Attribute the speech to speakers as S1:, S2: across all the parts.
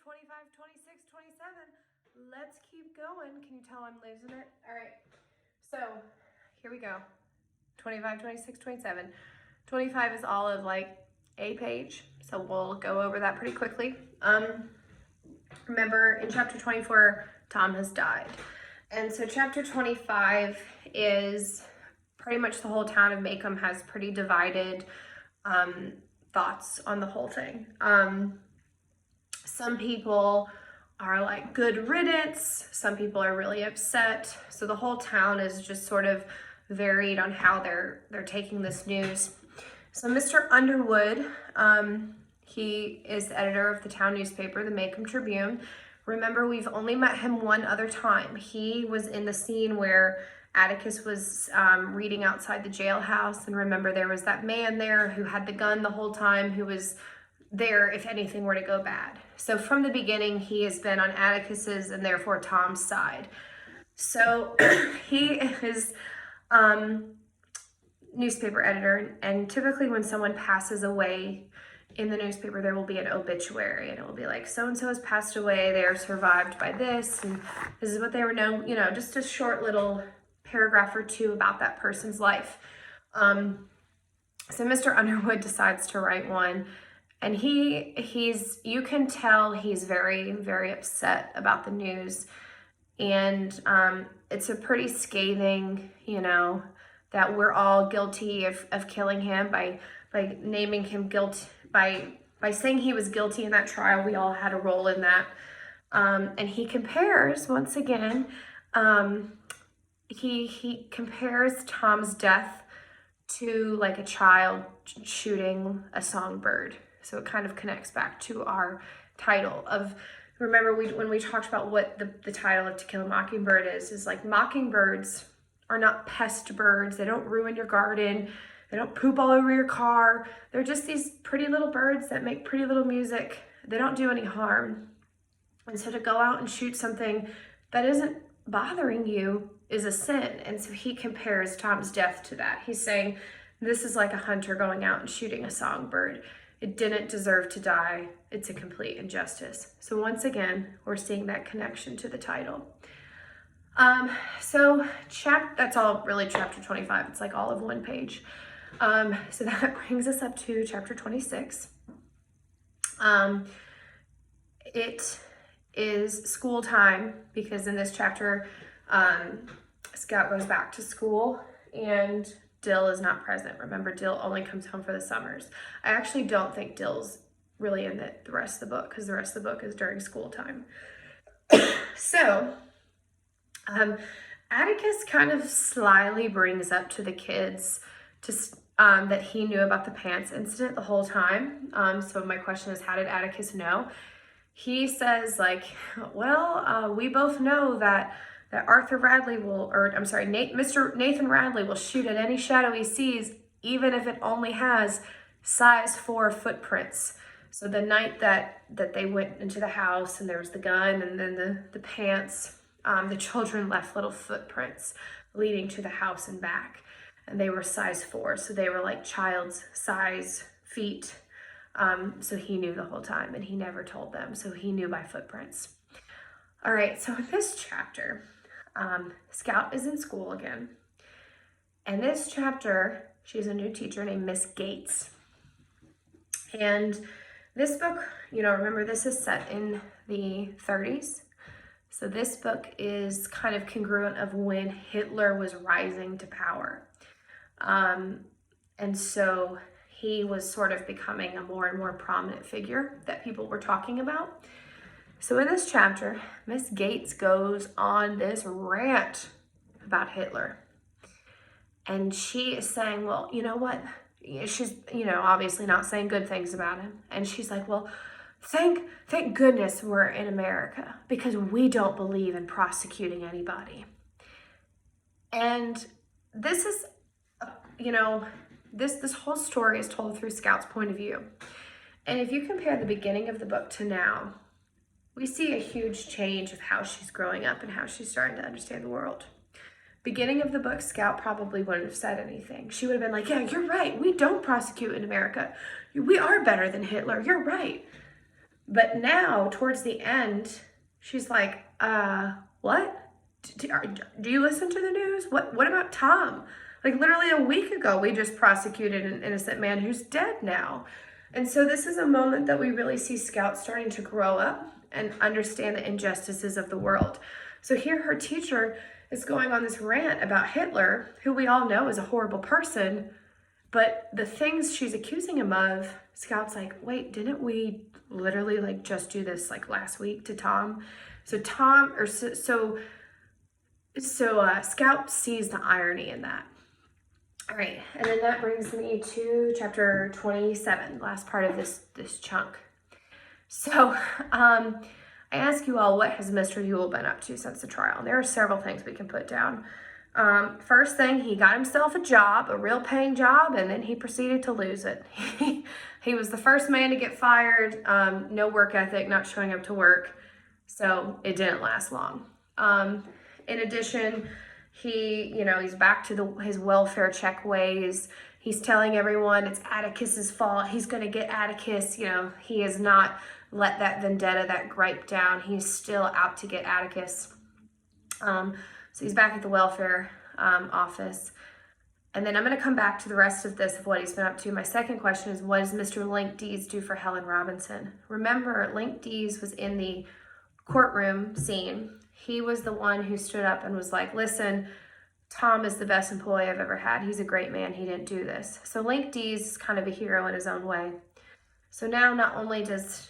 S1: 25, 26, 27. Let's keep going. Can you tell I'm losing it? All right. So here we go. 25, 26, 27. 25 is all of like a page. So we'll go over that pretty quickly. Remember in chapter 24, Tom has died. And so chapter 25 is pretty much the whole town of Macomb has pretty divided thoughts on the whole thing. Some people are like good riddance. Some people are really upset. So the whole town is just sort of varied on how they're taking this news. So Mr. Underwood, he is the editor of the town newspaper, the Macomb Tribune. Remember, we've only met him one other time. He was in the scene where Atticus was reading outside the jailhouse. And remember, there was that man there who had the gun the whole time, who was there if anything were to go bad. So from the beginning, he has been on Atticus's and therefore Tom's side. So he is newspaper editor, and typically when someone passes away in the newspaper, there will be an obituary, and it will be like, so-and-so has passed away, they are survived by this, and this is what they were known, you know, just a short little paragraph or two about that person's life. So Mr. Underwood decides to write one, and you can tell he's very, very upset about the news. And it's a pretty scathing, you know, that we're all guilty of killing him by naming him guilt, by saying he was guilty in that trial. We all had a role in that. And he compares, once again, he compares Tom's death to like a child shooting a songbird. So it kind of connects back to our title of, remember when we talked about what the title of To Kill a Mockingbird is like, mockingbirds are not pest birds. They don't ruin your garden. They don't poop all over your car. They're just these pretty little birds that make pretty little music. They don't do any harm. And so to go out and shoot something that isn't bothering you is a sin. And so he compares Tom's death to that. He's saying, this is like a hunter going out and shooting a songbird. It didn't deserve to die. It's a complete injustice. So once again, we're seeing that connection to the title. That's all really chapter 25. It's like all of one page. So that brings us up to chapter 26. It is school time because in this chapter, Scout goes back to school and Dill is not present. Remember, Dill only comes home for the summers. I actually don't think Dill's really in the rest of the book because the rest of the book is during school time. So, Atticus kind of slyly brings up to the kids that he knew about the pants incident the whole time. So my question is, how did Atticus know? He says like, well, we both know that Mr. Nathan Radley will shoot at any shadow he sees, even if it only has size 4 footprints. So the night that they went into the house and there was the gun and then the pants, the children left little footprints leading to the house and back. And they were size 4. So they were like child's size feet. So he knew the whole time and he never told them. So he knew by footprints. All right, so in this chapter, Scout is in school again. And this chapter, she has a new teacher named Miss Gates. And this book, you know, remember this is set in the 30s. So this book is kind of congruent of when Hitler was rising to power. And so he was sort of becoming a more and more prominent figure that people were talking about. So in this chapter, Miss Gates goes on this rant about Hitler. And she is saying, well, you know what? She's, you know, obviously not saying good things about him. And she's like, well, thank goodness we're in America because we don't believe in prosecuting anybody. And this is, you know, this whole story is told through Scout's point of view. And if you compare the beginning of the book to now, we see a huge change of how she's growing up and how she's starting to understand the world. Beginning of the book, Scout probably wouldn't have said anything. She would have been like, yeah, you're right. We don't prosecute in America. We are better than Hitler. You're right. But now, towards the end, she's like, what? Do you listen to the news? What about Tom? Like literally a week ago, we just prosecuted an innocent man who's dead now. And so this is a moment that we really see Scout starting to grow up and understand the injustices of the world. So here her teacher is going on this rant about Hitler, who we all know is a horrible person, but the things she's accusing him of, Scout's like, wait, didn't we literally like just do this like last week to Tom? So Scout sees the irony in that. All right, and then that brings me to chapter 27, last part of this chunk. So I ask you all, what has Mr. Yule been up to since the trial? And there are several things we can put down. First thing, he got himself a job, a real paying job, and then he proceeded to lose it. He was the first man to get fired, no work ethic, not showing up to work, so it didn't last long. In addition, he's back to his welfare check ways. He's telling everyone it's Atticus's fault. He's going to get Atticus. He has not let that vendetta, that gripe down. He's still out to get Atticus. So he's back at the welfare office. And then I'm going to come back to the rest of this, of what he's been up to. My second question is, what does Mr. Link Dees do for Helen Robinson? Remember, Link Dees was in the courtroom scene. He was the one who stood up and was like, listen, Tom is the best employee I've ever had. He's a great man. He didn't do this. So Link Dees is kind of a hero in his own way. So now not only does,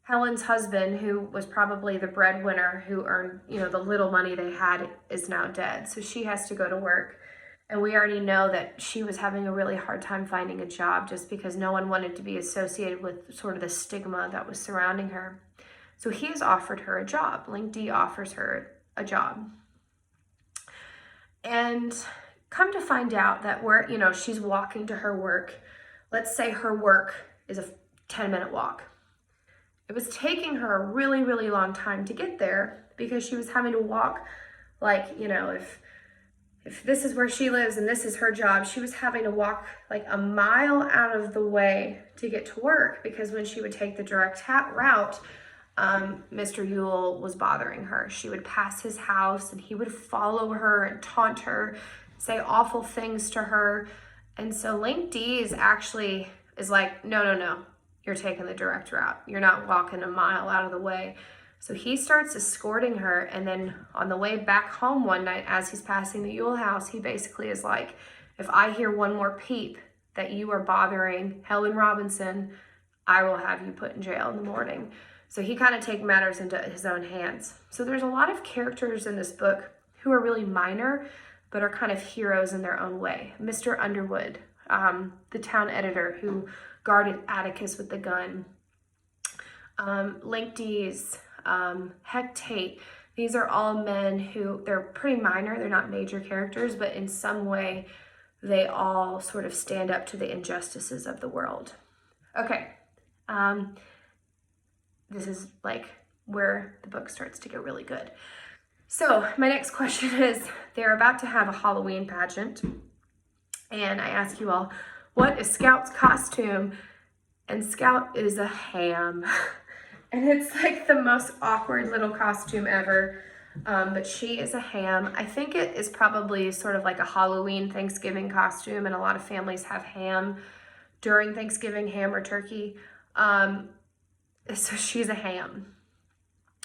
S1: Helen's husband, who was probably the breadwinner who earned, the little money they had, is now dead. So she has to go to work. And we already know that she was having a really hard time finding a job just because no one wanted to be associated with sort of the stigma that was surrounding her. So he has offered her a job. Link D offers her a job. And come to find out that she's walking to her work. Let's say her work is a 10-minute walk. It was taking her a really, really long time to get there because she was having to walk if this is where she lives and this is her job, she was having to walk like a mile out of the way to get to work because when she would take the direct route, Mr. Yule was bothering her. She would pass his house and he would follow her and taunt her, say awful things to her. And so Link Dees actually is like, no, you're taking the direct route. You're not walking a mile out of the way. So he starts escorting her, and then on the way back home one night as he's passing the Yule house, he basically is like, if I hear one more peep that you are bothering Helen Robinson, I will have you put in jail in the morning. So he kind of takes matters into his own hands. So there's a lot of characters in this book who are really minor, but are kind of heroes in their own way. Mr. Underwood, the town editor who guarded Atticus with the gun. Link Dees, Heck Tate. These are all men who, they're pretty minor, they're not major characters, but in some way they all sort of stand up to the injustices of the world. Okay, this is like where the book starts to get really good. So my next question is, they're about to have a Halloween pageant, and I ask you all, what is Scout's costume? And Scout is a ham. And it's like the most awkward little costume ever. But she is a ham. I think it is probably sort of like a Halloween Thanksgiving costume, and a lot of families have ham during Thanksgiving, ham or turkey. So she's a ham.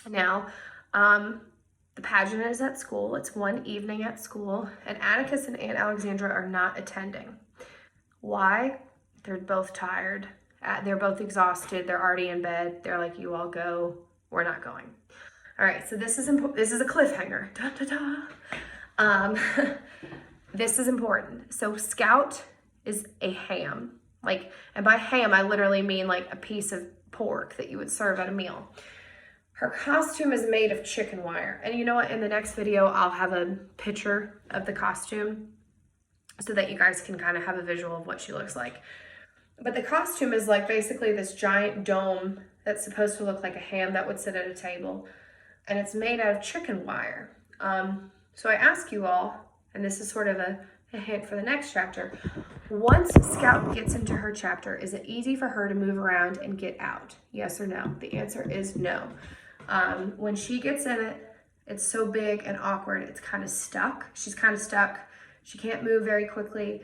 S1: Now, the pageant is at school. It's one evening at school, and Atticus and Aunt Alexandra are not attending. Why? They're both tired. They're both exhausted. They're already in bed. They're like, you all go. We're not going. All right, so this is a cliffhanger. Da, da, da. This is important. So Scout is a ham. And by ham, I literally mean like a piece of pork that you would serve at a meal. Her costume is made of chicken wire. And you know what? In the next video, I'll have a picture of the costume so that you guys can kind of have a visual of what she looks like. But the costume is like basically this giant dome that's supposed to look like a ham that would sit at a table. And it's made out of chicken wire. So I ask you all, and this is sort of a a hint for the next chapter. Once Scout gets into her chapter, is it easy for her to move around and get out? Yes or no? The answer is no. When she gets in it, it's so big and awkward, it's kind of stuck. She's kind of stuck. She can't move very quickly,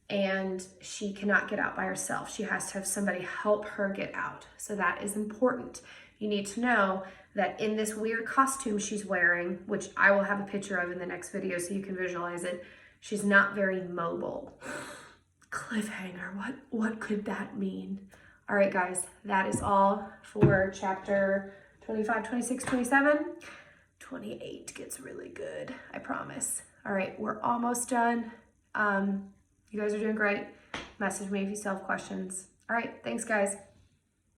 S1: and she cannot get out by herself. She has to have somebody help her get out. So that is important. You need to know that in this weird costume she's wearing, which I will have a picture of in the next video so you can visualize it, she's not very mobile. Cliffhanger, what could that mean? All right, guys, that is all for chapter 25, 26, 27. 28 gets really good, I promise. All right, we're almost done. You guys are doing great. Message me if you still have questions. All right, thanks, guys.